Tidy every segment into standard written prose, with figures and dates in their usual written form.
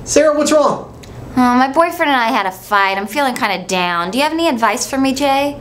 Sarah, what's wrong? My boyfriend and I had a fight. I'm feeling kind of down. Do you have any advice for me, Jay?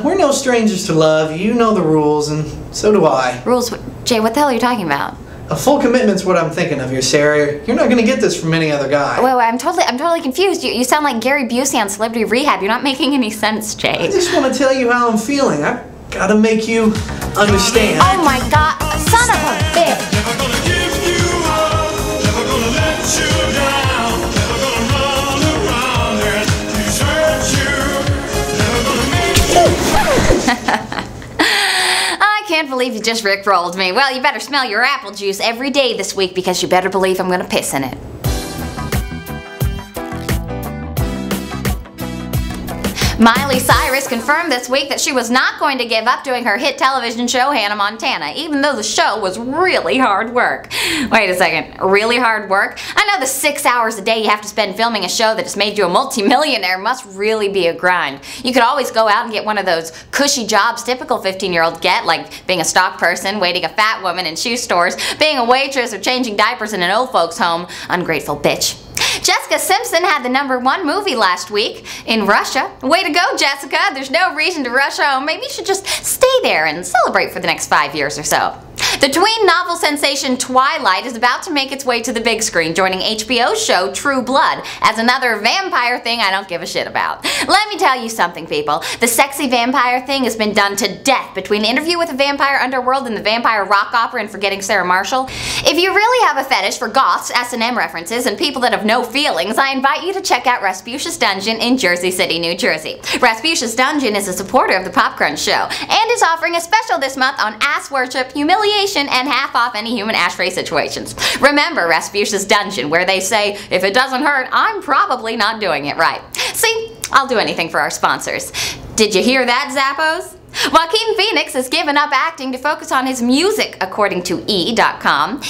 We're no strangers to love. You know the rules, and so do I. Rules? Jay, what the hell are you talking about? A full commitment's what I'm thinking of here, Sarah. You're not gonna get this from any other guy. Wait, I'm totally confused. You sound like Gary Busey on Celebrity Rehab. You're not making any sense, Jay. I just want to tell you how I'm feeling. I've gotta make you understand. Oh my God, son of a bitch! Never gonna give you up, never gonna let you down, never gonna run around and desert you, never gonna make you. I can't believe you just rickrolled me. Well, you better smell your apple juice every day this week because you better believe I'm gonna piss in it. Miley Cyrus confirmed this week that she was not going to give up doing her hit television show Hannah Montana, even though the show was really hard work. Wait a second, really hard work? I know the 6 hours a day you have to spend filming a show that has made you a multimillionaire must really be a grind. You could always go out and get one of those cushy jobs typical 15-year-olds get, like being a stock person, waiting a fat woman in shoe stores, being a waitress, or changing diapers in an old folks' home. Ungrateful bitch. Jessica Simpson had the #1 movie last week in Russia. Way to go, Jessica. There's no reason to rush home. Maybe you should just stay there and celebrate for the next 5 years or so. The tween novel sensation Twilight is about to make its way to the big screen, joining HBO's show True Blood as another vampire thing I don't give a shit about. Let me tell you something, people. The sexy vampire thing has been done to death between Interview with a Vampire Underworld and the Vampire Rock Opera and Forgetting Sarah Marshall. If you really have a fetish for goths, S&M references, and people that have no feelings, I invite you to check out Rasputin's Dungeon in Jersey City, New Jersey. Rasputin's Dungeon is a supporter of the Pop Crunch Show and is offering a special this month on ass worship, humiliation, and half off any human ashtray situations. Remember Rasputin's Dungeon, where they say, if it doesn't hurt, I'm probably not doing it right. See, I'll do anything for our sponsors. Did you hear that, Zappos? Joaquin Phoenix has given up acting to focus on his music, according to E.com.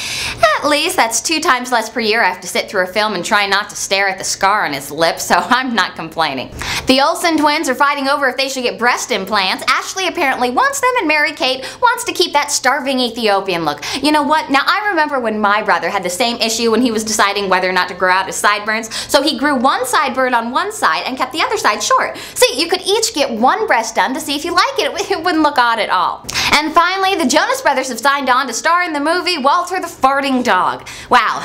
At least that's 2 times less per year I have to sit through a film and try not to stare at the scar on his lip, so I'm not complaining. The Olsen twins are fighting over if they should get breast implants. Ashley apparently wants them, and Mary-Kate wants to keep that starving Ethiopian look. You know what? Now I remember when my brother had the same issue when he was deciding whether or not to grow out his sideburns, so he grew one sideburn on one side and kept the other side short. See, you could each get one breast done to see if you like it. It wouldn't look odd at all. And finally, the Jonas brothers have signed on to star in the movie Walter the Farting Dog. Wow,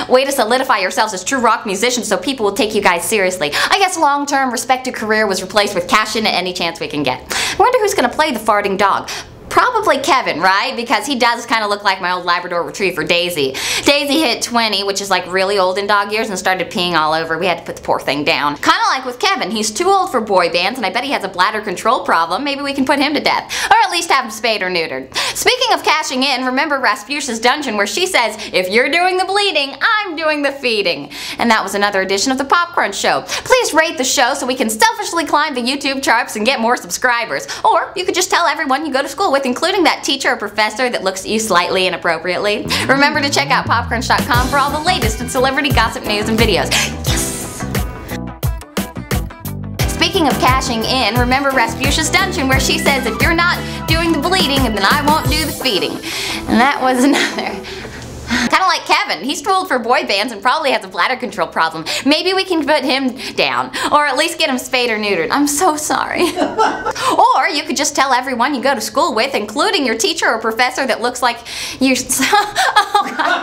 way to solidify yourselves as true rock musicians so people will take you guys seriously. I guess long-term respected career was replaced with cash in at any chance we can get. I wonder who's gonna play the farting dog. Probably Kevin, right? Because he does kind of look like my old Labrador Retriever, Daisy. Daisy hit 20, which is like really old in dog years, and started peeing all over. We had to put the poor thing down. Kind of like with Kevin. He's too old for boy bands, and I bet he has a bladder control problem. Maybe we can put him to death. Or at least have him spayed or neutered. Speaking of cashing in, remember Rasputin's Dungeon, where she says, if you're doing the bleeding, I'm doing the feeding. And that was another edition of the Pop Crunch Show. Please rate the show so we can selfishly climb the YouTube charts and get more subscribers. Or you could just tell everyone you go to school with, including that teacher or professor that looks at you slightly inappropriately. Remember to check out popcrunch.com for all the latest in celebrity gossip news and videos. Yes! Speaking of cashing in, remember Rasputin's Dungeon, where she says if you're not doing the bleeding, then I won't do the feeding. And that was another. Kind of like Kevin. He's too old for boy bands and probably has a bladder control problem. Maybe we can put him down, or at least get him spayed or neutered. I'm so sorry. Or you could just tell everyone you go to school with, including your teacher or professor that looks like you. Oh God.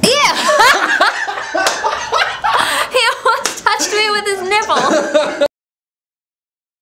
Ew. He almost touched me with his nipple.